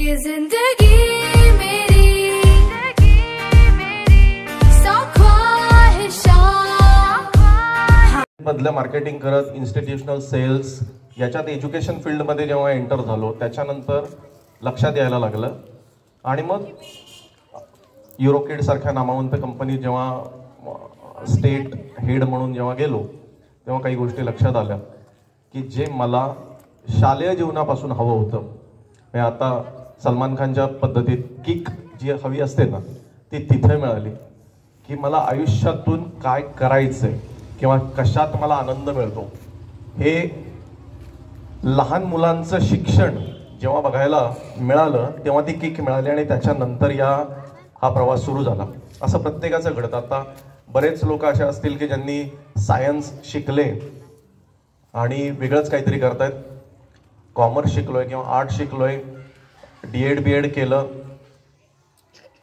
कि जिंदगी मेरी मधलं मार्केटिंग करत इन्स्टिट्यूशनल सेल्स याच्यात एज्युकेशन फील्डमध्ये जेव्हा एंटर झालो त्याच्यानंतर लक्षात यायला लागलं आणि मग युरोकिड सारख्या नामवंत कंपनीत जेव्हा स्टेट हेड म्हणून जेव्हा गेलो तेव्हा काही गोष्टी लक्षात आल्या की जे मला शालेय जीवनापासून हवं होतं हे आता सलमान खानच्या पद्धतीत किक जी हवी असते ना ती तिथे मिळाली की मला आयुष्यातून काय करायचंय किंवा कशात मला आनंद मिळतो हे लहान मुलांचं शिक्षण जेव्हा बघायला मिळालं तेव्हा ती किक मिळाली आणि त्याच्यानंतर हा प्रवास सुरू झाला. असं प्रत्येकाचं घडतं. आता बरेच लोक असे असतील की ज्यांनी सायन्स शिकले आणि वेगळंच काहीतरी करतायत. कॉमर्स शिकलोय किंवा आर्ट शिकलोय, DED BEd केलं,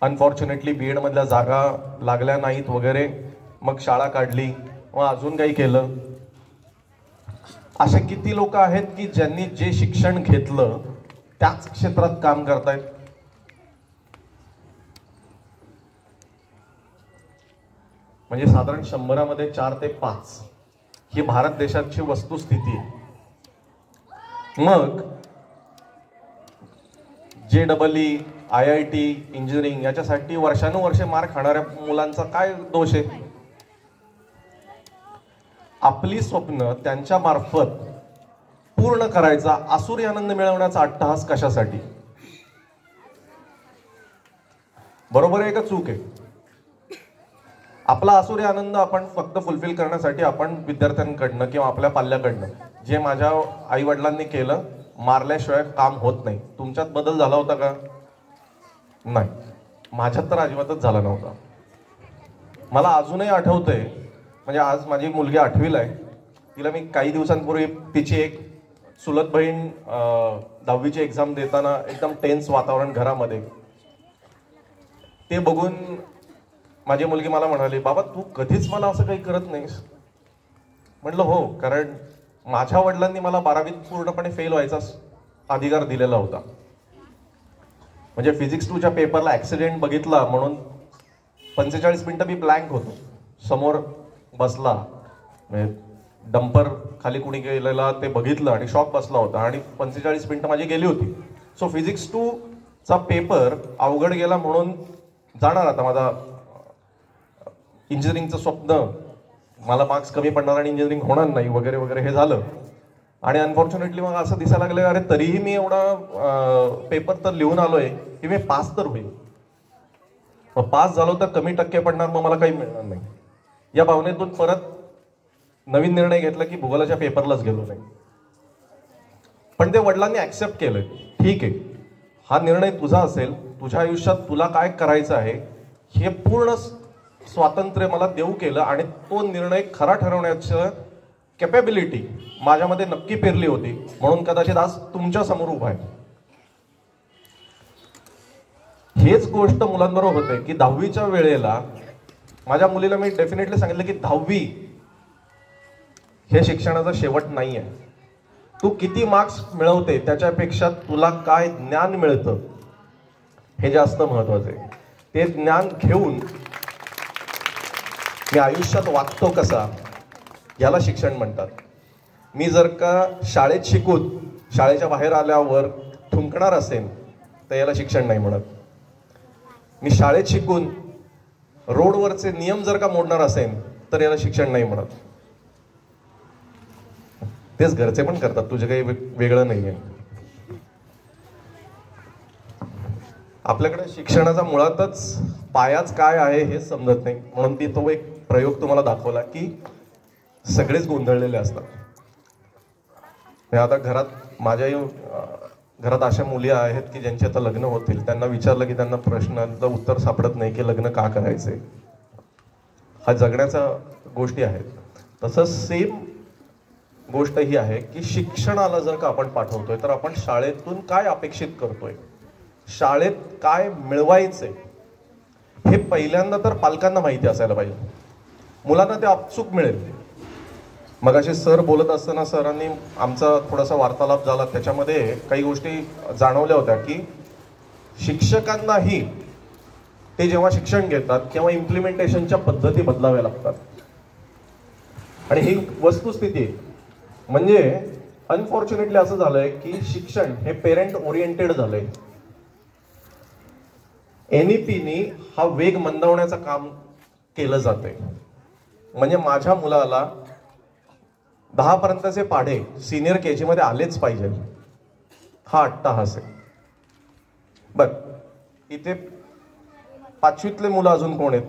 अनफॉर्च्युनेटली BEd मधल्या जागा लागल्या नाहीत वगैरे, मग शाळा काढली, मग अजून काही केलं. असे किती लोक आहेत की ज्यांनी जे शिक्षण घेतलं त्याच क्षेत्रात काम करतायत. म्हणजे साधारण 100 मध्ये 4 ते 5 ही भारत देशाची वस्तुस्थिती आहे. मग JEE, IIT, इंजिनिअरिंग याच्यासाठी वर्षानुवर्षे मार खाणाऱ्या मुलांचा काय दोष आहे? आपली स्वप्न त्यांच्या मार्फत पूर्ण करायचा, आसुरी आनंद मिळवण्याचा अट्टहास कशासाठी? बरोबर आहे का चूक आहे? आपला आसुरी आनंद आपण फक्त फुलफिल करण्यासाठी आपण विद्यार्थ्यांकडनं किंवा आपल्या पाल्याकडनं जे माझ्या आई वडिलांनी केलं मारल्याशिवाय काम होत नाही. तुमच्यात बदल झाला होता का? नाही, माझ्यात तर अजिबातच झाला नव्हता. मला अजूनही आठवतंय, म्हणजे आज माझी मुलगी 8वीला आहे. तिला मी काही दिवसांपूर्वी तिची एक चुलत बहीण 10वीची एक्झाम देताना एकदम टेन्स वातावरण घरामध्ये, ते बघून माझी मुलगी मला म्हणाली, बाबा तू कधीच मला असं काही करत नाहीस. म्हटलं हो, कारण माझ्या वडिलांनी मला 12वीत पूर्णपणे फेल व्हायचा अधिकार दिलेला होता. म्हणजे फिजिक्स 2च्या पेपरला ऍक्सिडेंट बघितला म्हणून 45 मिनिटं मी ब्लँक होतो. समोर बसला, डंपर खाली कुणी गेलेला ते बघितलं आणि शॉक बसला होता आणि 45 मिनिटं माझी गेली होती. सो फिजिक्स 2चा पेपर अवघड गेला म्हणून जाणार आता माझा इंजिनिअरिंगचं स्वप्न, मला मार्क्स कमी पडणार आणि इंजिनिअरिंग होणार नाही वगैरे वगैरे हे झालं. आणि अनफॉर्च्युनेटली मग असं दिसायला लागलं, अरे तरीही मी एवढा पेपर तर लिहून आलोय की मी पास तर होईल. मग पास झालो तर कमी टक्के पडणार, मग मला काही मिळणार नाही. या भावनेतून परत नवीन निर्णय घेतला की भूगोलाच्या पेपरलाच गेलो नाही. पण ते वडिलांनी ऍक्सेप्ट केलं, ठीक आहे हा निर्णय तुझा असेल, तुझ्या आयुष्यात तुला काय करायचं आहे हे पूर्ण स्वातंत्र्य मला देऊ केलं आणि तो निर्णय खरा ठरवण्याचं कॅपॅबिलिटी माझ्यामध्ये नक्की पेरली होती. म्हणून कदाचित आज तुमच्या समोर उभा आहे. हेच गोष्ट मुलांबरोबर होते की 10वीच्या वेळेला माझ्या मुलीला मी डेफिनेटली सांगितलं की 10वी हे शिक्षणाचा शेवट नाही आहे. तू किती मार्क्स मिळवते त्याच्यापेक्षा तुला काय ज्ञान मिळतं हे जास्त महत्वाचं आहे. ते ज्ञान घेऊन मी आयुष्यात वागतो कसा याला शिक्षण म्हणतात. मी जर का शाळेत शिकून शाळेच्या बाहेर आल्यावर थुंकणार असेल तर याला शिक्षण नाही म्हणत. मी शाळेत शिकून रोडवरचे नियम जर का मोडणार असेल तर याला शिक्षण नाही म्हणत. तेच घरचे पण करतात, तुझे काही वेगळं नाहीये. आपल्याकडे शिक्षणाचा मुळातच पायाच काय आहे हे समजत नाही. म्हणून तो एक प्रयोग तुम्हाला दाखवला की सगळेच गोंधळलेले असतात. आता माझ्याही घरात अशा मुली आहेत की ज्यांचे आता लग्न होतील, त्यांना विचारलं की त्यांना प्रश्नाचं उत्तर सापडत नाही की लग्न का करायचंय. हा जगण्याच्या गोष्टी आहेत. तसंच सेम गोष्ट ही आहे की शिक्षणाला जर का आपण पाठवतोय तर आपण शाळेतून काय अपेक्षित करतोय, शाळेत काय मिळवायचंय हे पहिल्यांदा तर पालकांना माहिती असायला पाहिजे. मुलांना ते आपसूक मिळेल. मगाशी सर बोलत असताना सरांनी आमचा थोडासा वार्तालाप झाला, त्याच्यामध्ये काही गोष्टी जाणवल्या होत्या की शिक्षकांनाही ते जेव्हा शिक्षण घेतात तेव्हा इम्प्लिमेंटेशनच्या पद्धती बदलाव्या लागतात. आणि ही वस्तुस्थिती आहे. म्हणजे अनफॉर्च्युनेटली असं झालंय की शिक्षण हे पेरेंट ओरिएंटेड झालंय. एनईपीनी हा वेग मंदावण्याचं काम केलं जातंय. म्हणजे माझ्या मुलाला 10 पर्यंतचे पाढे सिनियर केजी मध्ये आलेच पाहिजे, हा अट्टाहास आहे. बर, इथे 5वीतले मुलं अजून कोण आहेत?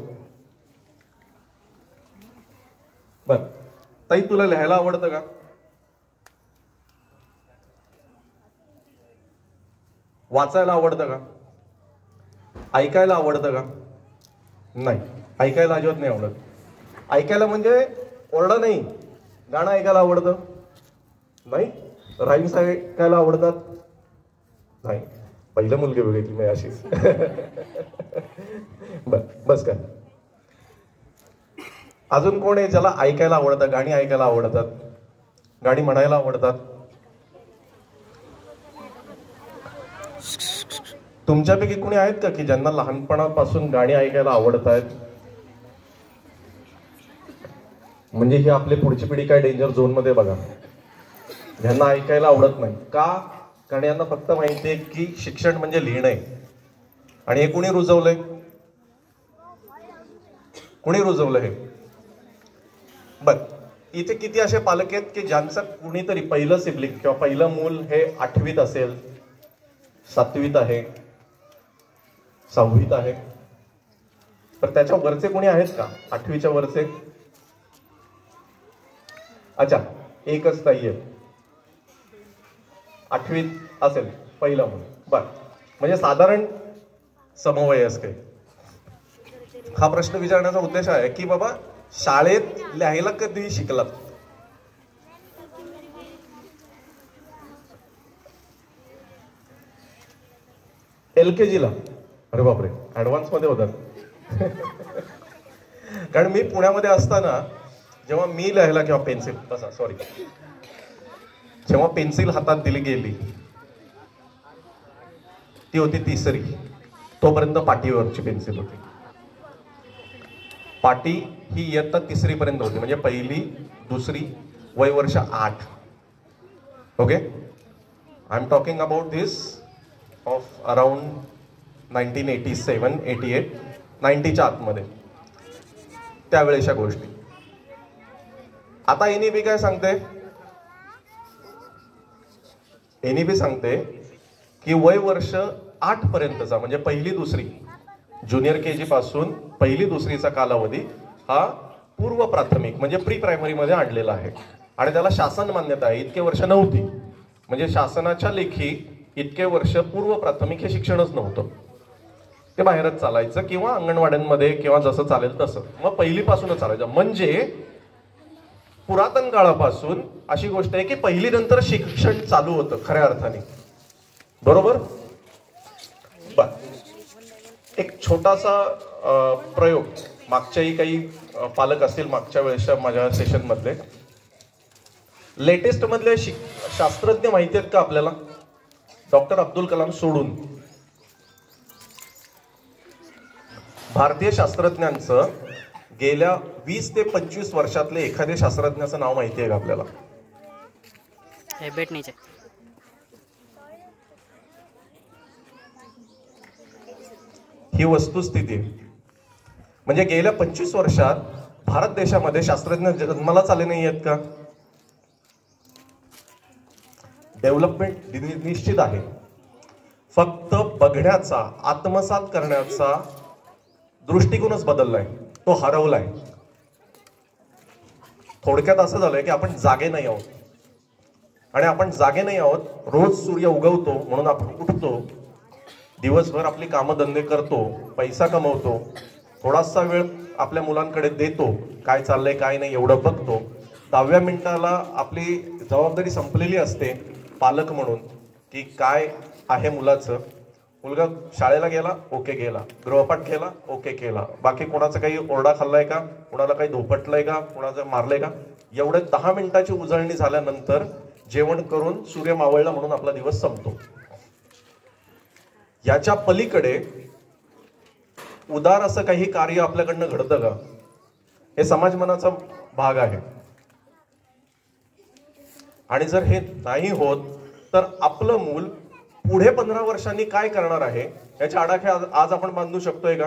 बर ताई, तुला लिहायला आवडतं का? वाचायला आवडतं का? ऐकायला आवडतं का? नाही, ऐकायला अजिबात नाही आवडत. ऐकायला म्हणजे ओरडा नाही, गाणं ऐकायला आवडतं नाही, राईम्स ऐकायला आवडतात नाही. पहिलं मुलगी बघितली मी अशीच. बस काय. अजून कोण आहे ज्याला ऐकायला आवडतं, गाणी ऐकायला आवडतात, गाणी म्हणायला आवडतात? तुमच्यापैकी कोणी आहेत का की ज्यांना लहानपणापासून गाणी ऐकायला आवडत आहेत? म्हणजे ही आपली पुढची पिढी काय डेंजर झोन मध्ये बघा. ज्यांना ऐकायला आवडत नाही का? कारण यांना फक्त माहितीये की शिक्षण म्हणजे लिहिणं आहे. आणि हे कुणी रुजवलंय? कुणी रुजवलं हे? बर, इथे किती असे पालक आहेत की ज्यांचं कुणीतरी पहिलं सिबलिंग किंवा पहिलं मूल हे 8वीत असेल, 7वीत आहे, 6वीत आहे? तर त्याच्या वरचे कोणी आहेत का 8वीच्या वरचे? अच्छा, एकच ताई आहे 8वीत असेल पहिला मूल. बर, म्हणजे साधारण समवयस्क आहे. हा प्रश्न विचारण्याचा उद्देश आहे की बाबा शाळेत लिहायला कधी शिकलात? LKG ला? अरे बापरे, ऍडव्हान्स मध्ये होतात. कारण मी पुण्यामध्ये असताना जेव्हा मी लिहायला किंवा पेन्सिल जेव्हा पेन्सिल हातात दिली गेली ती होती 3री. तोपर्यंत पाटीवरची पेन्सिल होती. पाटी ही इयत्ता 3री पर्यंत होती, म्हणजे 1ली 2री, वय वर्ष 8. Okay, I am talking about this of around 1987, 88, 90च्या आतमध्ये, त्यावेळेच्या गोष्टी. आता एनईपी काय सांगते? एनईपी सांगते की वय वर्ष 8 पर्यंतचा म्हणजे 1ली 2री, ज्युनियर केजी पासून 1ली 2रीचा कालावधी हा पूर्व प्राथमिक म्हणजे प्री प्रायमरी मध्ये आणलेला आहे. आणि त्याला शासन मान्यता आहे. इतके वर्ष नव्हती, म्हणजे शासनाच्या लेखी इतके वर्ष पूर्व प्राथमिक हे शिक्षणच नव्हतं, ते बाहेरच चालायचं किंवा अंगणवाड्यांमध्ये किंवा जसं चालेल तसं. मग 1ली पासूनच चालायचं. म्हणजे पुरातन काळापासून अशी गोष्ट आहे की 1ली नंतर शिक्षण चालू होतं खऱ्या अर्थाने. बरोबर? एक छोटासा प्रयोग, मागच्याही काही पालक असतील मागच्या वेळेच्या माझ्या सेशन मधले, लेटेस्ट मधले शास्त्रज्ञ माहिती आहेत का आपल्याला? डॉक्टर अब्दुल कलाम सोडून भारतीय शास्त्रज्ञांचं गेल्या 20 ते 25 वर्षातले एखाद्या शास्त्रज्ञाचं नाव माहिती आहे का आपल्याला? ही वस्तुस्थिती. म्हणजे गेल्या 25 वर्षात भारत देशामध्ये शास्त्रज्ञ जन्मालाच आले नाही आहेत का? डेव्हलपमेंट निश्चित आहे, फक्त बघण्याचा, आत्मसात करण्याचा दृष्टिकोनच बदललाय, तो हरवलाय. थोडक्यात असं झालंय की आपण जागे नाही आहोत. आणि आपण जागे नाही आहोत, रोज सूर्य उगवतो म्हणून आपण उठतो, दिवसभर आपली कामधंदे करतो, पैसा कमवतो, थोडासा वेळ आपल्या मुलांकडे देतो, काय चाललंय काय नाही एवढं बघतो. 10व्या मिनिटाला आपली जबाबदारी संपलेली असते पालक म्हणून की काय आहे मुलाचं. मुलगा शाळेला गेला, ओके गेला, गृहपाठ केला, ओके केला, बाकी कोणाचं काही ओरडा खाल्लाय का, कोणाला काही धोपटलंय का, कोणाचं मारलंय का, एवढे 10 मिनिटाची उजळणी झाल्यानंतर जेवण करून सूर्य मावळला म्हणून आपला दिवस संपतो. याच्या पलीकडे उदार असं काही कार्य आपल्याकडनं घडतं का? हे समाज मनाचा भाग आहे. आणि जर हे नाही होत तर आपलं मूल पुढे 15 वर्षांनी काय करणार आहे याचे आडाखे आज आपण बांधू शकतोय का?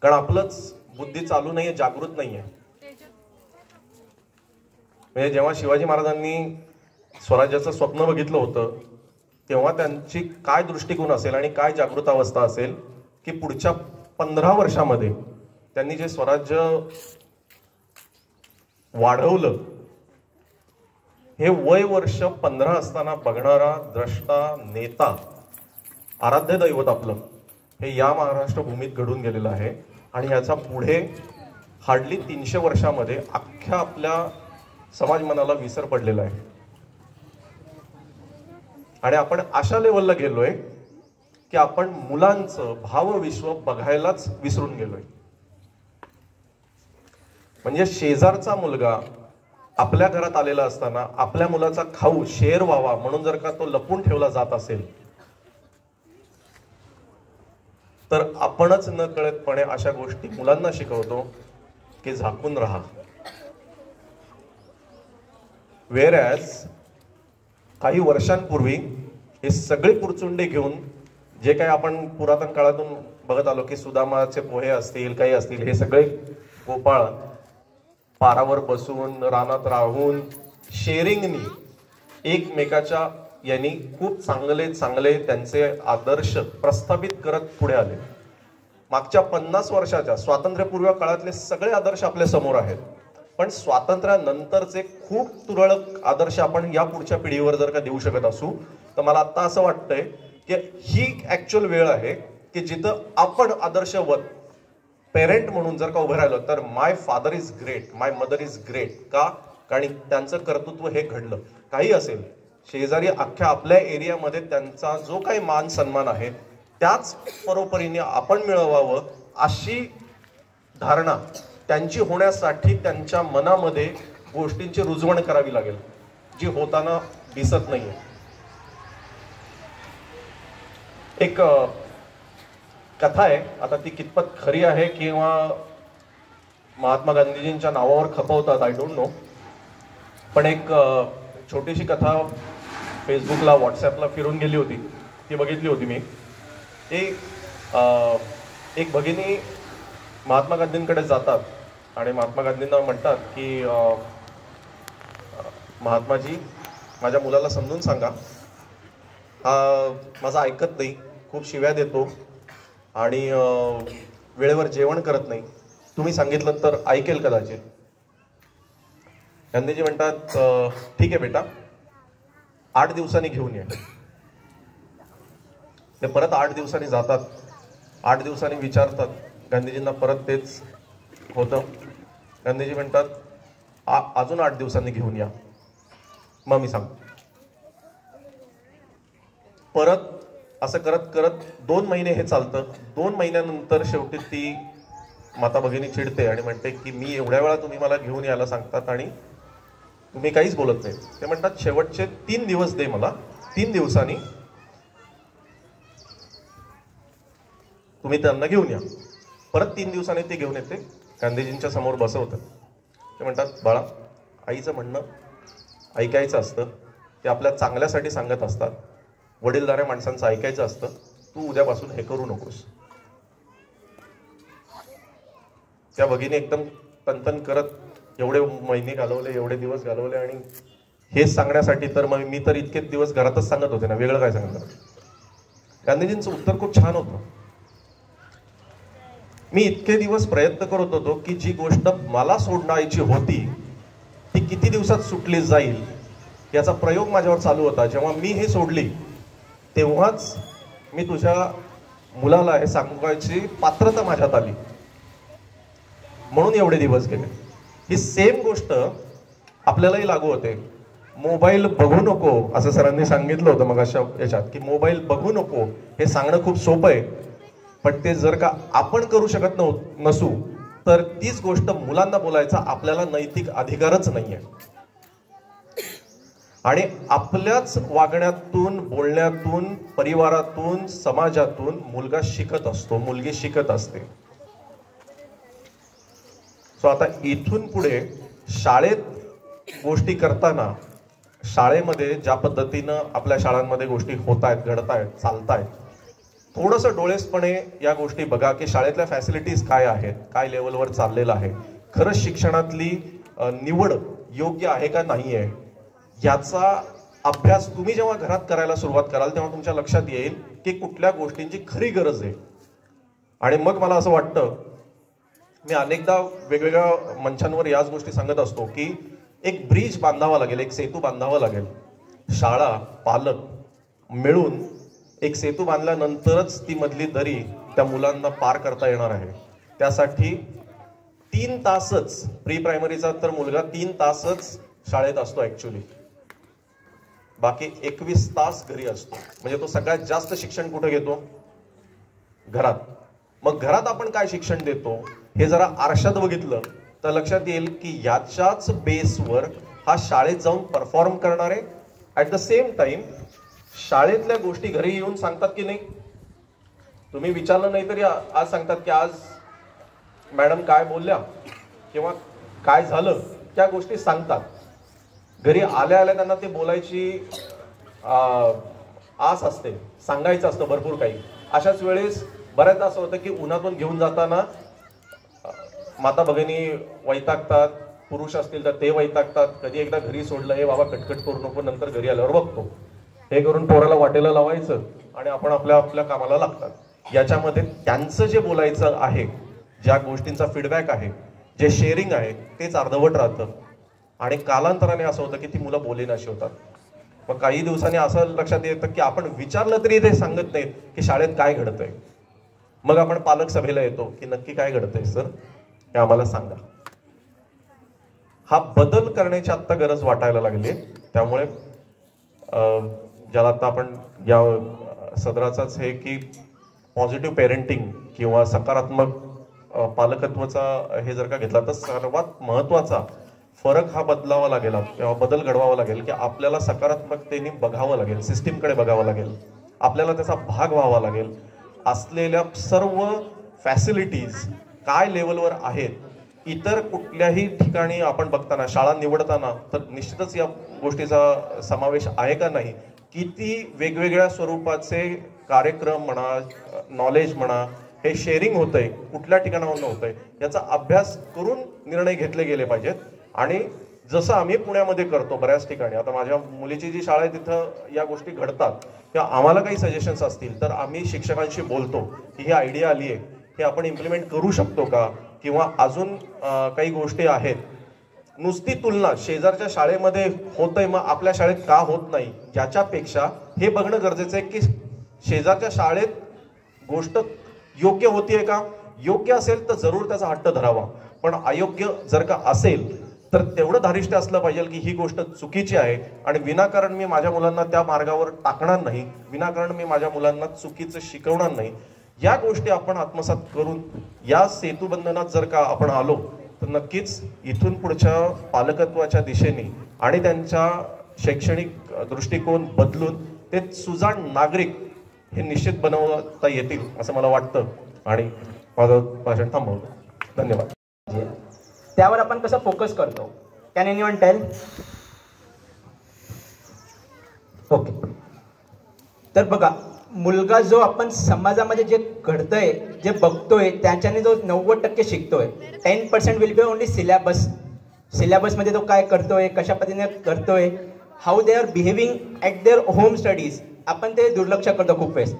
कारण आपलंच बुद्धी चालू नाहीये, जागृत नाहीये. म्हणजे जेव्हा शिवाजी महाराजांनी स्वराज्याचं स्वप्न बघितलं होतं तेव्हा त्यांची काय दृष्टिकोन असेल आणि काय जागृत अवस्था असेल की पुढच्या 15 वर्षामध्ये त्यांनी जे स्वराज्य वाढवलं हे वय वर्ष 15 असताना बघणारा द्रष्टा नेता, आराध्य दैवत आपलं हे या महाराष्ट्र भूमीत घडून गेलेलं आहे. आणि याचा पुढे हार्डली 300 वर्षामध्ये अख्ख्या आपल्या समाज मनाला विसर पडलेला आहे. आणि आपण अशा लेवलला गेलोय की आपण मुलांचं भावविश्व बघायलाच विसरून गेलोय. म्हणजे शेजारचा मुलगा आपल्या घरात आलेला असताना आपल्या मुलाचा खाऊ शेअर व्हावा म्हणून जर का तो लपून ठेवला जात असेल तर आपणच न कळतपणे अशा गोष्टी मुलांना शिकवतो की झाकून राहा. वेअरॅज काही वर्षांपूर्वी हे सगळे पुरचुंडे घेऊन जे काही आपण पुरातन काळातून बघत आलो की सुदामाचे पोहे असतील काही असतील हे सगळे गोपाळ पारावर बसून रानात राहून शेअरिंगनी एकमेकाच्या यांनी खूप चांगले चांगले त्यांचे आदर्श प्रस्थापित करत पुढे आले. मागच्या 50 वर्षाच्या स्वातंत्र्यपूर्व काळातले सगळे आदर्श आपल्या समोर आहेत. पण स्वातंत्र्यानंतरचे खूप तुरळक आदर्श आपण या पुढच्या पिढीवर जर का देऊ शकत असू तर मला आता असं वाटतंय की ही ऍक्च्युअल वेळ आहे की जिथं आपण आदर्शवत पेरेंट म्हणून जर का उभं राहिलो तर my father is great, my mother is great. का? कारण त्यांचं कर्तृत्व हे घडलं. काही असेल शेजारी अख्ख्या आपल्या एरियामध्ये त्यांचा जो काही मान सन्मान आहे त्याच परोपरीने आपण मिळवावं अशी धारणा त्यांची होण्यासाठी त्यांच्या मनामध्ये गोष्टींची रुजवण करावी लागेल जी होताना दिसत नाहीये. एक कथा आहे, आता ती कितपत खरी आहे किंवा महात्मा गांधीजींच्या नावावर खपवतात आय डोंट नो, पण एक छोटीशी कथा फेसबुकला व्हॉट्सॲपला फिरून गेली होती, ती बघितली होती मी. एक भगिनी महात्मा गांधींकडे जातात आणि महात्मा गांधींना म्हणतात की महात्माजी माझ्या मुलाला समजून सांगा, माझं ऐकत नाही, खूप शिव्या देतो आणि वेळेवर जेवण करत नाही, तुम्ही सांगितलं तर ऐकेल कदाचित. गांधीजी म्हणतात ठीक आहे बेटा, 8 दिवसांनी घेऊन ये. ते परत 8 दिवसांनी जातात, 8 दिवसांनी विचारतात, गांधीजींना परत तेच होतं. गांधीजी म्हणतात अजून 8 दिवसांनी घेऊन या, मग मी सांगतो. परत असं करत करत 2 महिने हे चालतं. 2 महिन्यानंतर शेवटी ती माता भगिनी चिडते आणि म्हणते की मी एवढ्या वेळा तुम्ही मला घेऊन यायला सांगतात आणि तुम्ही काहीच बोलत नाही. ते म्हणतात शेवटचे 3 दिवस दे मला, 3 दिवसांनी तुम्ही त्यांना घेऊन या. परत 3 दिवसांनी ते घेऊन येते, गांधीजींच्या समोर बसवतात. ते म्हणतात बाळा, आईचं म्हणणं ऐकायचं असतं, ते आपल्या चांगल्यासाठी सांगत असतात, वडीलधाऱ्या माणसांचं ऐकायचं असतं, तू उद्यापासून हे करू नकोस. त्या भगिनी एकदम तनतन करत एवढे महिने घालवले, एवढे दिवस घालवले आणि हेच सांगण्यासाठी तर मग मी तर इतके दिवस घरातच सांगत होते ना, वेगळं काय सांगणार. गांधीजींचं उत्तर खूप छान होतं. मी इतके दिवस प्रयत्न करत होतो की जी गोष्ट मला सोडायची होती ती किती दिवसात सुटली जाईल याचा प्रयोग माझ्यावर चालू होता. जेव्हा मी हे सोडली तेव्हाच मी तुझ्या मुलाला हे सांगायची पात्रता माझ्यात आली, म्हणून एवढे दिवस गेले. ही सेम गोष्ट आपल्यालाही लागू होते. मोबाईल बघू नको असं सरांनी सांगितलं होतं मग अशा याच्यात की मोबाईल बघू नको हे सांगणं खूप सोपं आहे, पण ते जर का आपण करू शकत नसू तर तीच गोष्ट मुलांना बोलायचा आपल्याला नैतिक अधिकारच नाहीये. आणि आपल्याच वागण्यातून, बोलण्यातून, परिवारातून, समाजातून मुलगा शिकत असतो, मुलगी शिकत असते. सो आता इथून पुढे शाळेत गोष्टी करताना, शाळेमध्ये ज्या पद्धतीनं आपल्या शाळांमध्ये गोष्टी होत आहेत, घडतायत, चालतायत, थोडंसं डोळेसपणे या गोष्टी बघा की शाळेतल्या फॅसिलिटीज काय आहेत, काय लेवलवर चाललेलं आहे, खरंच शिक्षणातली निवड योग्य आहे का नाही आहे, याचा अभ्यास तुम्ही जेव्हा घरात करायला सुरुवात कराल तेव्हा तुमच्या लक्षात येईल की कुठल्या गोष्टींची खरी गरज आहे. आणि मग मला असं वाटतं, मी अनेकदा वेगवेगळ्या मंचांवर याच गोष्टी सांगत असतो की एक ब्रिज बांधावा लागेल, एक सेतू बांधावा लागेल. शाळा, पालक मिळून एक सेतू बांधल्यानंतरच ती मधली दरी त्या मुलांना पार करता येणार आहे. त्यासाठी 3 तासच, प्री प्रायमरीचा तर मुलगा 3 तासच शाळेत असतो ऍक्च्युली, बाकी 21 तास घरी असतो. म्हणजे तो सगळ्यात जास्त शिक्षण कुठे घेतो? घरात. मग घरात आपण काय शिक्षण देतो हे जरा आरशात बघितलं तर लक्षात येईल की याच्याच बेसवर हा शाळेत जाऊन परफॉर्म करणार आहे. ऍट द सेम टाइम शाळेतल्या गोष्टी घरी येऊन सांगतात की नाही? तुम्ही विचारलं नाही तरी आज सांगतात की आज मॅडम काय बोलल्या किंवा काय झालं, त्या गोष्टी सांगतात. घरी आल्या आल्या त्यांना ते बोलायची आस असते, सांगायचं असतं भरपूर काही. अशाच वेळेस बऱ्याचदा असं होतं की उन्हातून घेऊन जाताना माता भगिनी वैतागतात, पुरुष असतील तर ते वैतागतात. कधी एकदा घरी सोडलं, हे बाबा कटकट करू नको, नंतर घरी आल्यावर बघतो, हे करून पोराला वाटेला लावायचं आणि आपण आपल्या आपल्या कामाला लागतात. याच्यामध्ये त्यांचं जे बोलायचं आहे, ज्या गोष्टींचा फीडबॅक आहे, जे शेअरिंग आहे, तेच अर्धवट राहतं. आणि कालांतराने असं होतं की ती मुलं बोलेनाशी होतात. मग काही दिवसांनी असं लक्षात येतं की आपण विचारलं तरी ते सांगत नाहीत की शाळेत काय घडतंय. मग आपण पालक सभेला येतो की नक्की काय घडतंय सर, हे आम्हाला सांगा. हा बदल करण्याची आत्ता गरज वाटायला लागली. त्यामुळे ज्याला आता आपण या सदराचाच हे की पॉझिटिव्ह पेरेंटिंग किंवा सकारात्मक पालकत्वाचा हे जर का घेतला तर सर्वात महत्वाचा फरक हा बदलावा लागेल किंवा बदल घडवावा लागेल की आपल्याला सकारात्मकतेने बघावं लागेल, सिस्टीमकडे बघावं लागेल, आपल्याला त्याचा भाग व्हावा लागेल. असलेल्या सर्व फॅसिलिटीज काय लेवलवर आहेत, इतर कुठल्याही ठिकाणी आपण बघताना, शाळा निवडताना तर निश्चितच या गोष्टीचा समावेश आहे का नाही, किती वेगवेगळ्या स्वरूपाचे कार्यक्रम म्हणा, नॉलेज म्हणा, हे शेअरिंग होतंय, कुठल्या ठिकाणावरून होतंय, याचा अभ्यास करून निर्णय घेतले गेले पाहिजेत. आणि जसं आम्ही पुण्यामध्ये करतो बऱ्याच ठिकाणी, आता माझ्या मुलीची जी शाळा आहे तिथं या गोष्टी घडतात, किंवा आम्हाला काही सजेशन्स असतील तर आम्ही शिक्षकांशी बोलतो की ही आयडिया आली आहे, हे आपण इम्प्लिमेंट करू शकतो का, किंवा अजून काही गोष्टी आहेत. नुसती तुलना शेजारच्या शाळेमध्ये होतंय मग आपल्या शाळेत का होत नाही, याच्यापेक्षा हे बघणं गरजेचं आहे की शेजारच्या शाळेत गोष्ट योग्य होतीये का. योग्य असेल तर जरूर त्याचा हट्ट धरावा, पण अयोग्य जर का असेल तर तेवढं धारिष्ट असलं पाहिजे की ही गोष्ट चुकीची आहे आणि विनाकारण मी माझ्या मुलांना त्या मार्गावर टाकणार नाही, विनाकारण मी माझ्या मुलांना चुकीचं शिकवणार नाही. या गोष्टी आपण आत्मसात करून या सेतुबंधनात जर का आपण आलो तर नक्कीच इथून पुढच्या पालकत्वाच्या दिशेने आणि त्यांच्या शैक्षणिक दृष्टिकोन बदलून ते सुजाण नागरिक हे निश्चित बनवता येतील असं मला वाटतं. आणि माझं भाषण थांबवतो. धन्यवाद. त्यावर आपण कसं फोकस करतो, कॅन एनीवन टेल? ओके. तर बघा, मुलगा जो आपण समाजामध्ये जे घडतंय, जे बघतोय, त्याच्याने जो 90% शिकतोय, 10% विल बी ओनली सिलेबस. सिलेबसमध्ये तो काय करतोय, कशा पद्धतीने करतोय, how they are behaving at there home studies, आपण ते दुर्लक्ष करतो खूप वेळेस.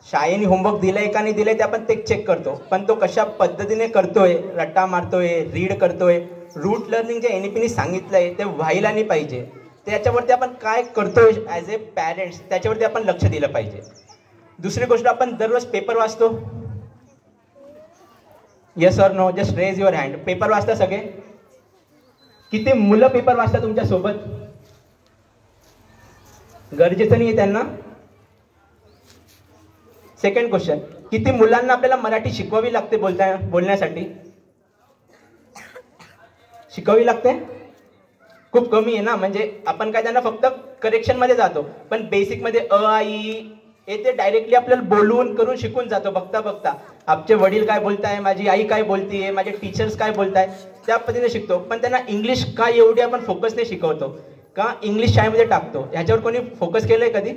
शाळेने होमवर्क दिलंय का नाही दिलंय ते आपण ते चेक करतो, पण तो कशा पद्धतीने करतोय, रट्टा मारतोय, रीड करतोय, रूट लर्निंग जे एनईपीने सांगितलंय ते व्हायला नाही पाहिजे. त्याच्यावरती आपण काय करतोय ॲज ए पॅरेंट्स, त्याच्यावरती आपण लक्ष दिलं पाहिजे. दुसरी गोष्ट, आपण दररोज पेपर वाचतो? Yes or no? Just raise your hand. Paper वाचता सगळे? किती मुलं पेपर वाचता तुमच्या सोबत? गरजेचं नाही त्यांना? सेकंड क्वेश्चन, किती मुलांना आपल्याला मराठी शिकवावी लागते बोलण्यासाठी? शिकवावी लागते? खूप कमी आहे ना. म्हणजे आपण काय त्यांना फक्त करेक्शनमध्ये जातो, पण बेसिकमध्ये अ आई हे ते डायरेक्टली आपल्याला बोलवून करून शिकून जातो बघता बघता. आमचे वडील काय बोलताय, माझी आई काय बोलतीये, माझे टीचर्स काय बोलताय, त्या पद्धतीने शिकतो. पण त्यांना इंग्लिश का एवढी आपण फोकसने शिकवतो, का इंग्लिश शाळेमध्ये टाकतो, ह्याच्यावर कोणी फोकस केलंय कधी?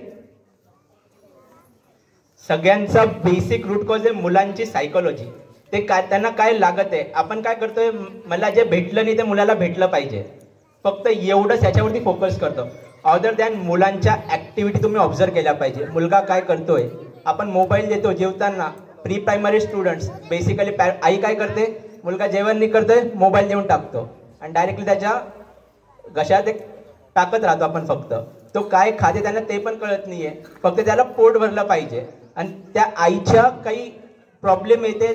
सगळ्यांचा बेसिक रूट कॉज आहे मुलांची सायकोलॉजी. ते काय त्यांना काय लागत आहे. आपण काय करतोय, मला जे भेटलं नाही ते मुलाला भेटलं पाहिजे, फक्त एवढंच ह्याच्यावरती फोकस करतो. अदर दॅन मुलांच्या ऍक्टिव्हिटी तुम्ही ऑब्झर्व केल्या पाहिजे. मुलगा काय करतोय, आपण मोबाईल देतो जेवताना. Pre primary students basically I काय करते, मुलगा जेवण नाही करतोय मोबाईल देऊन टाकतो आणि डायरेक्टली त्याच्या घशात एक टाकत राहतो आपण. फक्त तो काय खाते त्यांना ते पण कळत नाहीये, फक्त त्याला पोट भरलं पाहिजे. आणि त्या आईच्या काही प्रॉब्लेम येते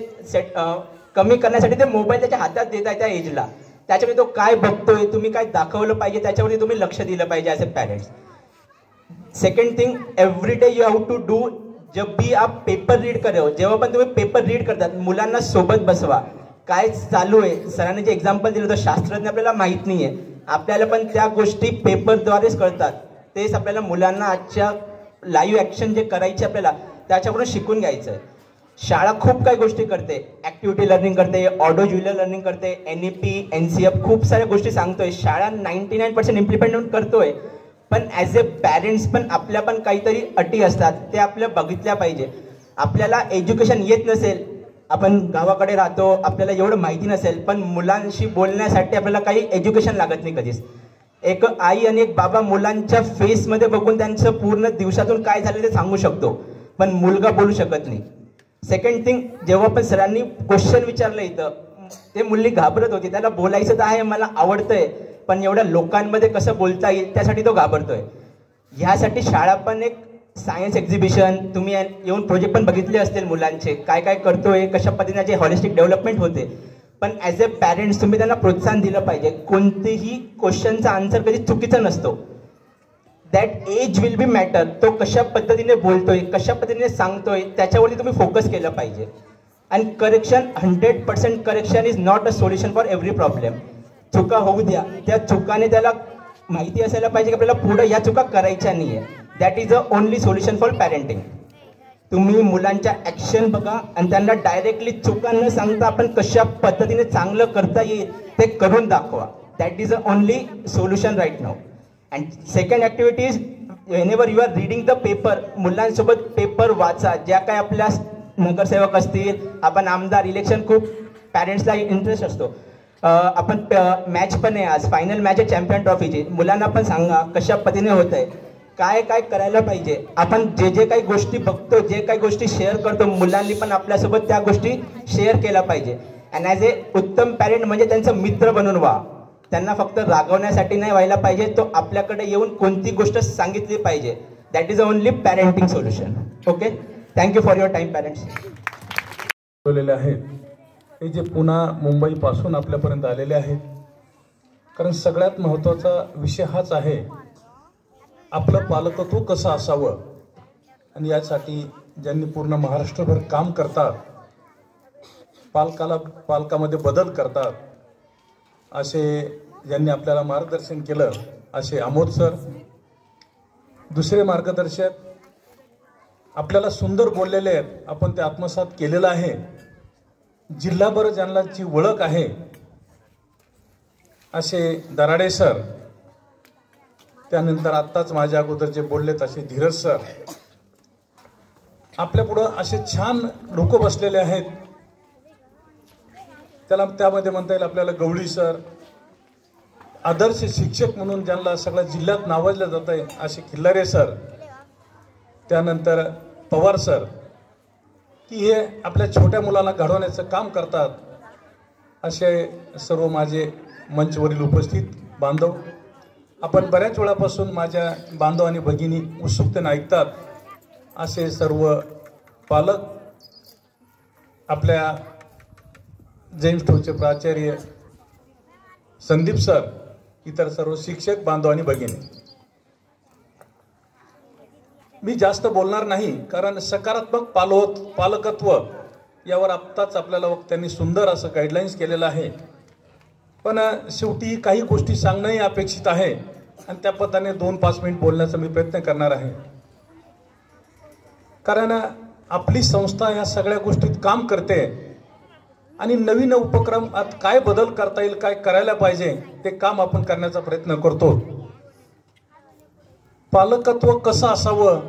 कमी करण्यासाठी ते मोबाईल त्याच्या हातात देत आहे त्या एजला. त्याच्यामुळे तो काय बघतोय, तुम्ही काय दाखवलं पाहिजे, त्याच्यावरती तुम्ही लक्ष दिलं पाहिजे as a parents. Second thing, every day you have to do. जब भी आप पेपर रीड कर रहे हो, जेव्हा पण तुम्ही पेपर रीड करतात, मुलांना सोबत बसवा. काय चालू आहे, सरांनी जे एक्झाम्पल दिलं होतं, शास्त्रज्ञ आपल्याला माहीत नाही आहे, आपल्याला पण त्या गोष्टी पेपरद्वारेच कळतात. तेच आपल्याला मुलांना आजच्या लाईव्ह ॲक्शन जे करायचे आपल्याला त्याच्याकडून शिकून घ्यायचं आहे. शाळा खूप काही गोष्टी करते, ॲक्टिव्हिटी लर्निंग करते, ऑडिओ ज्युअल लर्निंग करते, NEP NCF खूप साऱ्या गोष्टी सांगतोय. शाळा 99% इम्प्लिमेंट करतोय, पण ॲज ए पॅरेंट्स पण आपल्या पण काहीतरी अटी असतात, ते आपल्या बघितल्या पाहिजे. आपल्याला एज्युकेशन येत नसेल, आपण गावाकडे राहतो, आपल्याला एवढं माहिती नसेल, पण मुलांशी बोलण्यासाठी आपल्याला काही एज्युकेशन लागत नाही कधीच. एक आई आणि एक बाबा मुलांच्या फेसमध्ये बघून त्यांचं पूर्ण दिवसातून काय झालं ते सांगू शकतो, पण मुलगा बोलू शकत नाही. सेकंड थिंग, जेव्हा पण सरांनी क्वेश्चन विचारलं इथं, ते मुलगी घाबरत होती. त्याला बोलायचं तर आहे, मला आवडतंय, पण एवढ्या लोकांमध्ये कसं बोलता येईल त्यासाठी तो घाबरतोय. ह्यासाठी शाळा पण एक सायन्स एक्झिबिशन, तुम्ही येऊन प्रोजेक्ट पण बघितले असतील मुलांचे, काय काय करतोय, कशा पद्धतीने हॉलिस्टिक डेव्हलपमेंट होते. पण ॲज अ पॅरेंट्स तुम्ही त्यांना प्रोत्साहन दिलं पाहिजे. कोणतेही क्वेश्चनचा आन्सर कधी चुकीचा नसतो. That age will be matter. तो कशा पद्धतीने बोलतोय, कशा पद्धतीने सांगतोय, त्याच्यावरती तुम्ही फोकस केलं पाहिजे. आणि correction, 100% correction is not a solution for every problem. चुका होऊ द्या, त्या चुकाने त्याला माहिती असायला पाहिजे की आपल्याला पुढे या चुका करायच्या नाही आहे. That is a only solution for parenting. तुम्ही मुलांच्या ॲक्शन बघा आणि त्यांना डायरेक्टली चुका न सांगता आपण कशा पद्धतीने चांगलं करता येईल ते करून दाखवा. That is a only solution right now. And second activity is whenever you are reading the paper, मुलांसोबत पेपर वाचा. ज्या काय आपल्या नगरसेवक असतील, आपण आमदार, इलेक्शन खूप पॅरेंट्सला इंटरेस्ट असतो. आपण मॅच पण आहे, आज फायनल मॅच आहे चॅम्पियन ट्रॉफीची. मुलांना पण सांगा कशा पद्धतीने होत आहे, काय काय करायला पाहिजे. आपण जे जे काही गोष्टी बघतो, जे काही गोष्टी शेअर करतो, मुलांनी पण आपल्यासोबत त्या गोष्टी शेअर केल्या पाहिजे. अँड ॲज ए उत्तम पॅरेंट म्हणजे त्यांचा मित्र बनून व्हा. त्यांना फक्त रागवण्यासाठी नाही व्हायला पाहिजे, तो आपल्याकडे येऊन कोणती गोष्ट सांगितली पाहिजे. That is only parenting solution. Okay, thank you for your time parents. आहेत हे जे पुन्हा मुंबईपासून आपल्यापर्यंत आलेले आहेत, कारण सगळ्यात महत्त्वाचा विषय हाच आहे, आपलं पालकत्व कसं असावं. आणि यासाठी ज्यांनी पूर्ण महाराष्ट्रभर काम करतात, पालकामध्ये बदल करतात, असे ज्यांनी आपल्याला मार्गदर्शन केलं असे अमोद सर. दुसरे मार्गदर्शक आपल्याला सुंदर बोललेले आहेत, आपण ते आत्मसात केलेलं आहे. जिल्हाभर ज्यांची ओळख आहे असे दराडे सर, त्यानंतर आत्ताच माझ्या अगोदर जे बोललेत असे धीरज सर. आपल्या पुढं असे छान लोक बसलेले आहेत. त्यामध्ये म्हणता येईल आपल्याला गवळी सर, आदर्श शिक्षक म्हणून ज्यांना सगळ्या जिल्ह्यात नावाजलं जात आहे असे खिल्लारे सर, त्यानंतर पवार सर, की हे आपल्या छोट्या मुलांना घडवण्याचं काम करतात. असे सर्व माझे मंचवरील उपस्थित बांधव, आपण बऱ्याच वेळापासून माझ्या बांधव आणि भगिनी उत्सुकतेने ऐकतात. असे सर्व पालक, आपल्या जेम्स टोचे प्राचार्य संदीप सर, इतर सर्व शिक्षक बांधव आणि भगिनी. मी जास्त बोलणार नाही, कारण सकारात्मक पालकत्व यावर आत्ताच आपल्याला त्यांनी सुंदर असं गाईडलाईन्स केलेलं आहे. पण शेवटी काही गोष्टी सांगणंही अपेक्षित आहे आणि त्या पद्धतीने 2-5 मिनिट बोलण्याचा मी प्रयत्न करणार आहे. कारण आपली संस्था या सगळ्या गोष्टीत काम करते आणि नवीन उपक्रमात काय बदल करता येईल, काय करायला पाहिजे ते काम आपण करण्याचा प्रयत्न करतो. पालकत्व कसं असावं,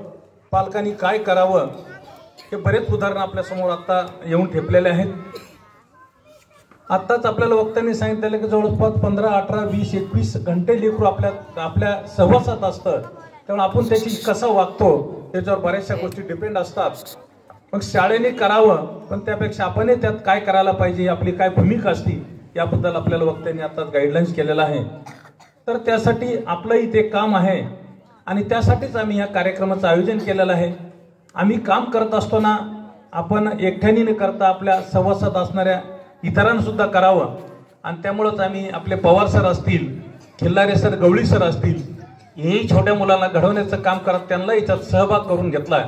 पालकांनी काय करावं, हे बरेच उदाहरणं आपल्या समोर आता येऊन ठेपलेले आहेत. आत्ताच आपल्याला वक्त्यांनी सांगितलेलं की जवळपास 15, 18, 20, 21 घंटे लेकरू आपल्या सहवासात असतं. त्यामुळे आपण त्याची कसा वागतो त्याच्यावर बऱ्याचशा गोष्टी डिपेंड असतात. मग शाळेने करावं, पण त्यापेक्षा आपणही त्यात काय करायला पाहिजे, आपली काय भूमिका असती याबद्दल आपल्याला वक्त्यांनी आताच गाईडलाईन्स केलेला आहे. तर त्यासाठी आपलंही ते काम आहे आणि त्यासाठीच आम्ही या कार्यक्रमाचं आयोजन केलेलं आहे. आम्ही काम करत असताना आपण एकट्याने न करता आपल्या सहवासात असणाऱ्या इतरांना सुद्धा करावं आणि त्यामुळंच आम्ही आपले पवार सर असतील, खिल्लारे सर, गवळी सर असतील, हेही छोट्या मुलांना घडवण्याचं काम करत त्यांना याच्यात सहभाग करून घेतला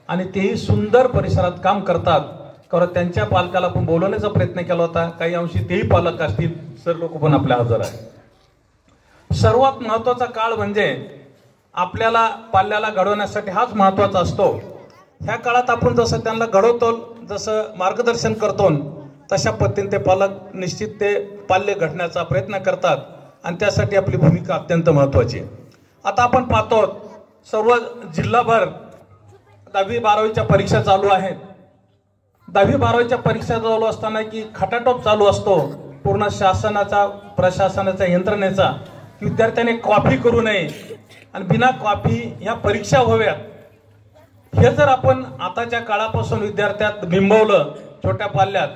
आणि तेही सुंदर परिसरात काम करतात. कारण त्यांच्या पालकाला आपण बोलवण्याचा प्रयत्न केला होता. काही अंशी तेही पालक असतील, सर लोक पण आपल्या हजर आहे. सर्वात महत्वाचा काळ म्हणजे आपल्याला पाल्याला घडवण्यासाठी हाच महत्वाचा असतो. ह्या काळात आपण जसं त्यांना घडवतो, जसं मार्गदर्शन करतो, तशा पद्धतीने ते पालक निश्चित ते पाल्य घडण्याचा प्रयत्न करतात आणि त्यासाठी आपली भूमिका अत्यंत महत्वाची आहे. आता आपण पाहतो सर्व जिल्हाभर 10वी 12वीच्या परीक्षा चालू आहेत. 10वी 12वीच्या परीक्षा चालू असताना की खटाटोप चालू असतो पूर्ण शासनाचा, प्रशासनाच्या यंत्रणेचा, विद्यार्थ्याने कॉपी करू नये आणि बिना कॉपी ह्या परीक्षा व्हाव्यात. हे जर आपण आताच्या काळापासून विद्यार्थ्यात बिंबवलं छोट्या पाल्यात,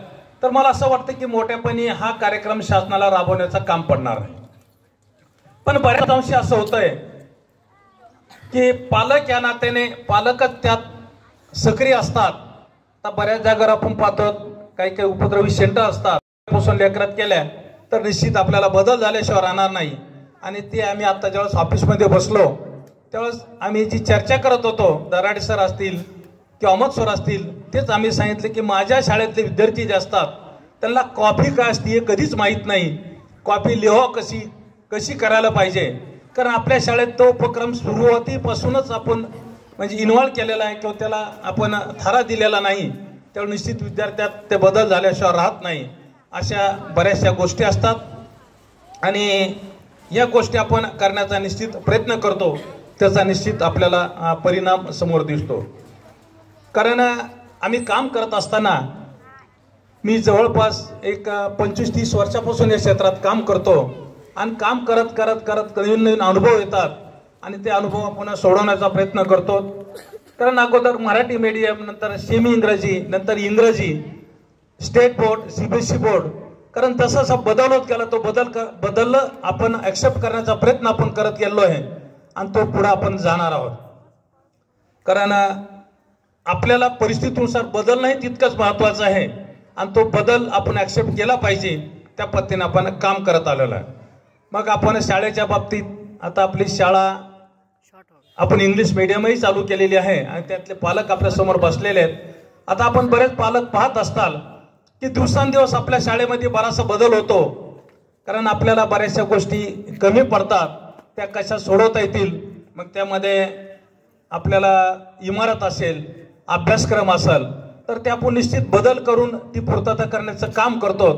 तर मला असं वाटतं की मोठ्यापणी हा कार्यक्रम शासनाला राबवण्याचं काम पडणार आहे. पण बऱ्याच अंशी असं होतंय की पालक या नात्याने पालकच त्यात सक्रिय असतात. तर बऱ्याच जागेवर आपण पाहतो काही काही उपद्रवी सेंटर असतात, पासून लेकरात केल्या तर निश्चित आपल्याला बदल झाल्याशिवाय राहणार नाही. आणि ते आम्ही आता ज्यावेळेस ऑफिसमध्ये बसलो त्यावेळेस आम्ही जी चर्चा करत होतो, दराडे सर असतील किंवा अहमद सर असतील, तेच आम्ही सांगितले की माझ्या शाळेतले विद्यार्थी जे असतात त्यांना कॉपी काय असते हे कधीच माहीत नाही. कॉपी लिहा कशी करायला पाहिजे, कारण आपल्या शाळेत तो उपक्रम सुरुवातीपासूनच आपण म्हणजे इन्व्हॉल्व केलेला आहे किंवा त्याला आपण थारा दिलेला नाही. त्यामुळे निश्चित विद्यार्थ्यात ते बदल झाल्याशिवाय राहत नाही. अशा बऱ्याचशा गोष्टी असतात आणि या गोष्टी आपण करण्याचा निश्चित प्रयत्न करतो. त्याचा निश्चित आपल्याला परिणाम समोर दिसतो. कारण आम्ही काम करत असताना मी जवळपास एक 25-30 वर्षापासून या क्षेत्रात काम करतो आणि काम करत करत करत नवीन नवीन अनुभव येतात आणि ते अनुभव आपण सोडवण्याचा प्रयत्न करतो. कारण अगोदर मराठी मीडियम, नंतर सेमी इंग्रजी, नंतर इंग्रजी, स्टेट बोर्ड, CBSE बोर्ड, कारण तसं बदल होत गेला. तो बदल आपण ऍक्सेप्ट करण्याचा प्रयत्न आपण करत गेलो आहे आणि तो पुढे आपण जाणार आहोत. कारण आपल्याला परिस्थितीनुसार बदल नाही तितकंच महत्वाचं आहे आणि तो बदल आपण ऍक्सेप्ट केला पाहिजे. त्या पद्धतीने आपण काम करत आलेलो आहे. मग आपण शाळेच्या बाबतीत आता आपली शाळा आपण इंग्लिश मीडियमही चालू केलेली आहे आणि त्यातले पालक आपल्या समोर बसलेले आहेत. आता आपण बरेच पालक पाहत असताल की दिवसांदिवस आपल्या शाळेमध्ये बराचसा बदल होतो. कारण आपल्याला बऱ्याचशा गोष्टी कमी पडतात, त्या कशा सोडवता येतील. मग त्यामध्ये आपल्याला इमारत असेल, अभ्यासक्रम असेल, तर ते आपण निश्चित बदल करून ती पूर्तता करण्याचं काम करतो.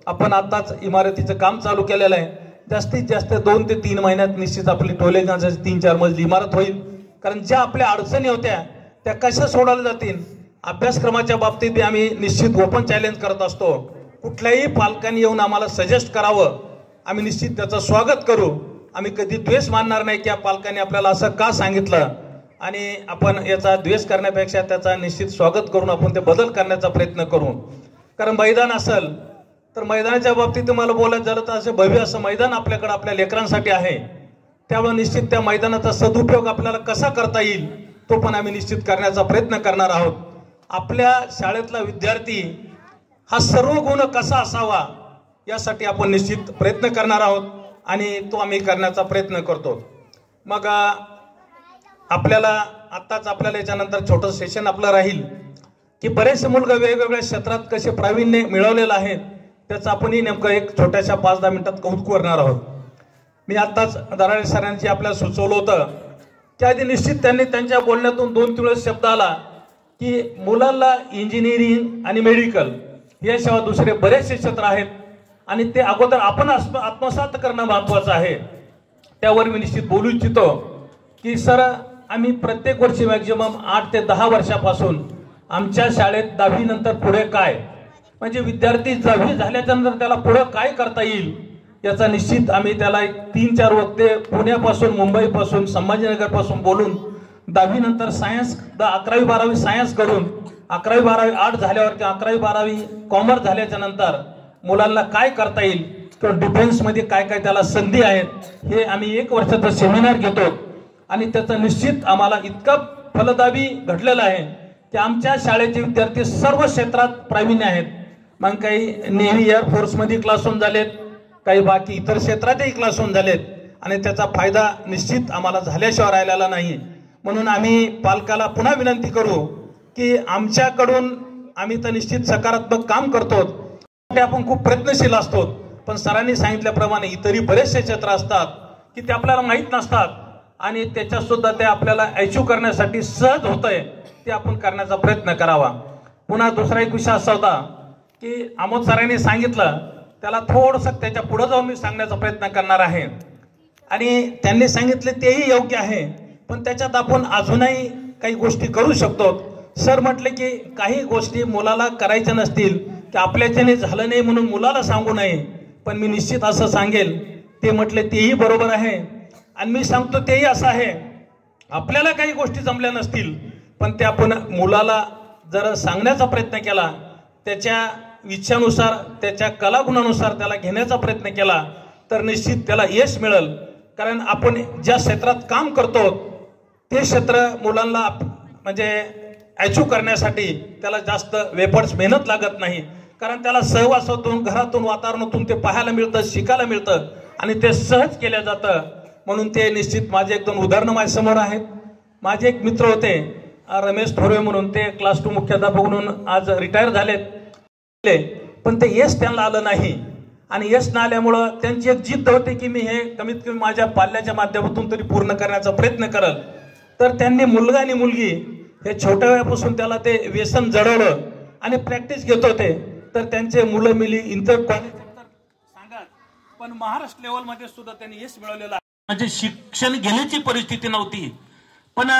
आपण आताच इमारतीचं काम चालू केलेलं आहे. जास्तीत जास्त 2 ते 3 महिन्यात निश्चित आपली टोलेगांची 3-4 मजली इमारत होईल. कारण ज्या आपल्या अडचणी होत्या त्या कशा सोडवल्या जातील. अभ्यासक्रमाच्या बाबतीत आम्ही निश्चित ओपन चॅलेंज करत असतो. कुठल्याही पालकांनी येऊन आम्हाला सजेस्ट करावं, आम्ही निश्चित त्याचं स्वागत करू. आम्ही कधी द्वेष मानणार नाही की या पालकांनी आपल्याला असं का सांगितलं आणि आपण याचा द्वेष करण्यापेक्षा त्याचा निश्चित स्वागत करून आपण ते बदल करण्याचा प्रयत्न करू. कारण मैदान असेल तर मैदानाच्या बाबतीत मला बोलायचं झालं तर असं भव्य असं मैदान आपल्याकडे आपल्या लेकरांसाठी आहे. त्यामुळे निश्चित त्या मैदानाचा सदुपयोग आपल्याला कसा करता येईल तो पण आम्ही निश्चित करण्याचा प्रयत्न करणार आहोत. आपल्या शाळेतला विद्यार्थी हा सर्व गुण कसा असावा यासाठी आपण निश्चित प्रयत्न करणार आहोत आणि तो आम्ही करण्याचा प्रयत्न करतो. मग आपल्याला आत्ताच आपल्याला याच्यानंतर छोटं सेशन आपलं राहील की बरेचसे मुलगा वेगवेगळ्या क्षेत्रात कसे प्रावीण्य मिळवलेलं आहे त्याचं आपणही नेमकं एक छोट्याशा 5-10 मिनिटात कौतुक करणार आहोत. मी आत्ताच दराडे सरांची आपल्याला सुचवलं होतं त्याआधी निश्चित त्यांनी त्यांच्या बोलण्यातून 2-3 वेळेस शब्द आला की मुलांना इंजिनिअरिंग आणि मेडिकल याशिवाय दुसरे बरेचसे क्षेत्र आहेत आणि ते अगोदर आपण आत्मसात करणं महत्वाचं आहे. त्यावर मी निश्चित बोलू इच्छितो की सर आम्ही प्रत्येक वर्षी मॅक्झिमम 8 ते 10 वर्षापासून आमच्या शाळेत 10वी नंतर पुढे काय म्हणजे विद्यार्थी 10वी झाल्याच्या नंतर त्याला पुढे काय करता येईल याचा निश्चित आम्ही त्याला 3-4 वक्ते पुण्यापासून मुंबईपासून संभाजीनगरपासून बोलून 10वी नंतर सायन्स 11वी-12वी सायन्स करून 11वी-12वी आर्ट झाल्यावर किंवा 11वी-12वी कॉमर्स झाल्याच्या नंतर मुलांना काय करता येईल किंवा डिफेन्समध्ये काय काय त्याला संधी आहेत हे आम्ही 1 वर्षाचा सेमिनार घेतो आणि त्याचा निश्चित आम्हाला इतका फलदायी घडलेला आहे की आमच्या शाळेचे विद्यार्थी सर्व क्षेत्रात प्रावीण्य आहेत. मग काही नेव्ही एअरफोर्समध्ये क्लासरूम झालेत, काही बाकी इतर क्षेत्रातही क्लासरूम झालेत आणि त्याचा फायदा निश्चित आम्हाला झाल्याशिवाय राहिलेला नाही. म्हणून आम्ही पालकाला पुन्हा विनंती करू की आमच्याकडून आम्ही तर निश्चित सकारात्मक काम करतो, आपण खूप प्रयत्नशील असतो, पण सरांनी सांगितल्याप्रमाणे इतरही बरेचसे क्षेत्र असतात की ते आपल्याला माहीत नसतात आणि त्याच्यात सुद्धा ते आपल्याला अचीव्ह करण्यासाठी सहज होतंय ते आपण करण्याचा प्रयत्न करावा. पुन्हा दुसरा एक विषय असा होता की आमोद सरांनी सांगितलं त्याला थोडंसं त्याच्या पुढे जाऊन मी सांगण्याचा प्रयत्न करणार आहे आणि त्यांनी सांगितले तेही योग्य आहे, पण त्याच्यात आपण अजूनही काही गोष्टी करू शकतो. सर म्हटले की काही गोष्टी मुलाला करायच्या नसतील की आपल्याच्याने झालं नाही म्हणून मुलाला सांगू नये, पण मी निश्चित असं सांगेल ते म्हटले तेही बरोबर आहे आणि मी सांगतो तेही असं आहे आपल्याला काही गोष्टी जमल्या नसतील पण ते आपण मुलाला जर सांगण्याचा प्रयत्न केला त्याच्या इच्छानुसार त्याच्या कलागुणानुसार त्याला घेण्याचा प्रयत्न केला तर निश्चित त्याला यश मिळेल. कारण आपण ज्या क्षेत्रात काम करतो ते क्षेत्र मुलांना म्हणजे अचीव्ह करण्यासाठी त्याला जास्त वेपर्स मेहनत लागत नाही, कारण त्याला सहवासातून घरातून वातावरणातून ते पाहायला मिळतं, शिकायला मिळतं आणि ते सहज केलं जातं. म्हणून ते निश्चित माझे 1-2 उदाहरणं माझ्यासमोर आहेत. माझे एक मित्र होते रमेश थोरवे म्हणून, ते क्लास 2 मुख्याध्यापक म्हणून आज रिटायर झालेत, पण ते यश त्यांना आलं नाही आणि यश न आल्यामुळं त्यांची एक जिद्द होती की मी हे कमीत कमी माझ्या पाल्याच्या माध्यमातून तरी पूर्ण करण्याचा प्रयत्न करल. तर त्यांनी मुलगा आणि मुलगी हे छोट्या वयापासून त्याला ते व्यसन जडवलं आणि प्रॅक्टिस घेत होते. तर त्यांचे मुलं मिली इंटर कॉलेज सांगा पण महाराष्ट्र लेवलमध्ये सुद्धा त्यांनी यश मिळवलेलं आहे. म्हणजे शिक्षण घेण्याची परिस्थिती नव्हती पण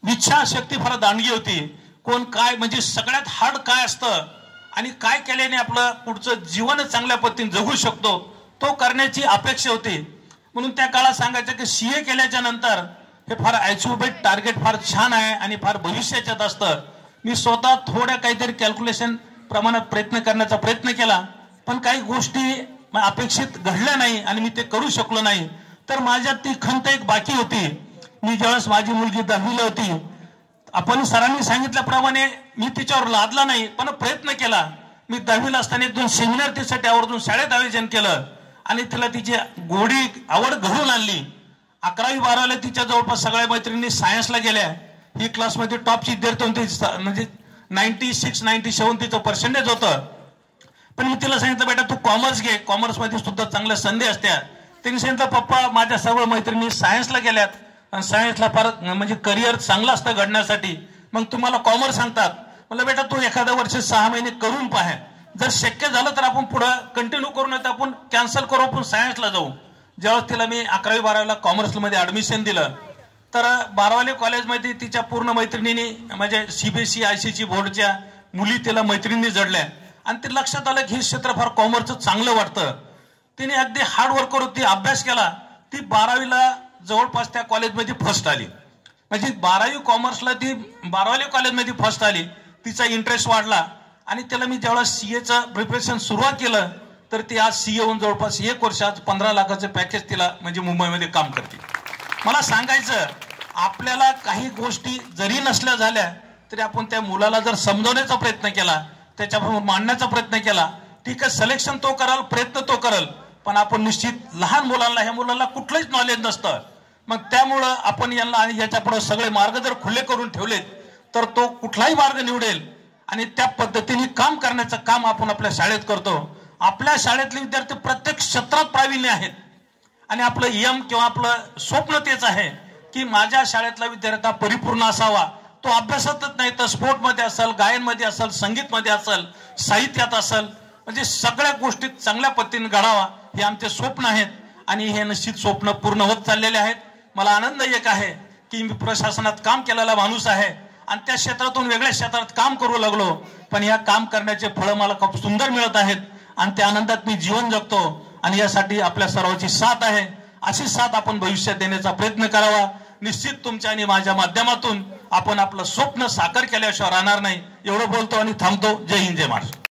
इच्छाशक्ती फार दांडगी होती. कोण काय म्हणजे सगळ्यात हार्ड काय असतं आणि काय केल्याने आपलं पुढचं जीवन चांगल्या पद्धतीने जगू शकतो तो करण्याची अपेक्षा होती. म्हणून त्या काळात सांगायचं की सीए केल्याच्या नंतर हे फार अचिव्हमेंट टार्गेट फार छान आहे आणि फार भविष्याच्यात असतं. मी स्वतः थोड्या काहीतरी कॅल्क्युलेशन प्रमाणात प्रयत्न करण्याचा प्रयत्न केला पण काही गोष्टी अपेक्षित घडल्या नाही आणि मी ते करू शकलो नाही. तर माझ्यात ती खंत एक बाकी होती. मी ज्यावेळेस माझी मुलगी 10वीला होती आपण सरांनी सांगितल्याप्रमाणे मी तिच्यावर लादला नाही पण प्रयत्न केला. मी 10वीला असताना 1-2 सेमिनार तिसाठी आवर्जून शाळेत आयोजन केलं आणि तिला तिची गोडी आवड घडून आणली. 11वी-12वीला तिच्या जवळपास सगळ्या मैत्रिणी सायन्सला गेल्या. ही क्लासमध्ये टॉपची विद्यार्थी होती, म्हणजे 96-97 तिचं पर्सेंटेज होतं. पण मी तिला सांगितलं बेटा तू कॉमर्स घे, कॉमर्समध्ये सुद्धा चांगल्या संधी असत्या. तिने सांगितलं पप्पा माझ्या सर्व मैत्रिणी सायन्सला गेल्यात आणि सायन्सला फार म्हणजे करिअर चांगलं असतं घडण्यासाठी, मग तुम्हाला कॉमर्स सांगतात. म्हणलं बेटा तू एखाद्या वर्ष 6 महिने करून पाहा, जर शक्य झालं तर आपण पुढे कंटिन्यू करू, नये तर आपण कॅन्सल करू, आपण सायन्सला जाऊ. ज्यावेळेस तिला मी 11वी-12वीला कॉमर्समध्ये ऍडमिशन दिलं तर 12वी कॉलेजमध्ये तिच्या पूर्ण मैत्रिणींनी म्हणजे सीबीएसई आयसीसी बोर्डच्या मुली तिला मैत्रिणी जडल्या आणि ते लक्षात आलं की हे क्षेत्र फार कॉमर्सचं चांगलं वाटतं. तिने अगदी हार्डवर्क करून ती अभ्यास केला. ती 12वीला जवळपास त्या कॉलेजमध्ये फर्स्ट आली. म्हणजे 12वी कॉमर्सला ती 12वी कॉलेजमध्ये फर्स्ट आली. तिचा इंटरेस्ट वाढला आणि त्याला मी ज्यावेळेस सीएचं प्रिपरेशन सुरुवात केलं तर ती आज सीए होऊन जवळपास 1 वर्षात 15 लाखाचं पॅकेज तिला म्हणजे मुंबईमध्ये काम करते. मला सांगायचं आपल्याला काही गोष्टी जरी नसल्या झाल्या तरी आपण त्या मुलाला जर समजवण्याचा प्रयत्न केला, त्याच्याबरोबर मांडण्याचा प्रयत्न केला, ठीक आहे सिलेक्शन तो कराल, प्रयत्न तो करल, पण आपण निश्चित लहान मुलांना ह्या मुलांना कुठलंच नॉलेज नसतं. मग त्यामुळं आपण यांना आणि याच्या पुढे सगळे मार्ग जर खुले करून ठेवलेत तर तो कुठलाही मार्ग निवडेल आणि त्या पद्धतीने काम करण्याचं काम आपण आपल्या शाळेत करतो. आपल्या शाळेतले विद्यार्थी प्रत्येक क्षेत्रात प्रावीण्य आहेत आणि आपलं यम किंवा आपलं स्वप्न तेच आहे की माझ्या शाळेतला विद्यार्थी परिपूर्ण असावा. तो अभ्यासातच नाही तर स्पोर्टमध्ये असेल, गायनमध्ये असेल, संगीतमध्ये असेल, साहित्यात असेल, म्हणजे सगळ्या गोष्टीत चांगल्या पद्धतीने घडावा हे आमचे स्वप्न आहेत आणि हे निश्चित स्वप्न पूर्ण होत चाललेले आहेत. मला आनंद एक आहे की मी प्रशासनात काम केलेला माणूस आहे आणि त्या क्षेत्रातून वेगळ्या क्षेत्रात काम करू लागलो, पण या काम करण्याचे फळं मला खूप सुंदर मिळत आहेत आणि त्या आनंदात मी जीवन जगतो आणि यासाठी आपल्या सर्वांची साथ आहे. अशी साथ आपण भविष्यात देण्याचा प्रयत्न करावा. निश्चित तुमच्या आणि माझ्या माध्यमातून आपण आपलं स्वप्न साकार केल्याशिवाय राहणार नाही. एवढं बोलतो आणि थांबतो. जय हिंद, जय महाराष्ट्र.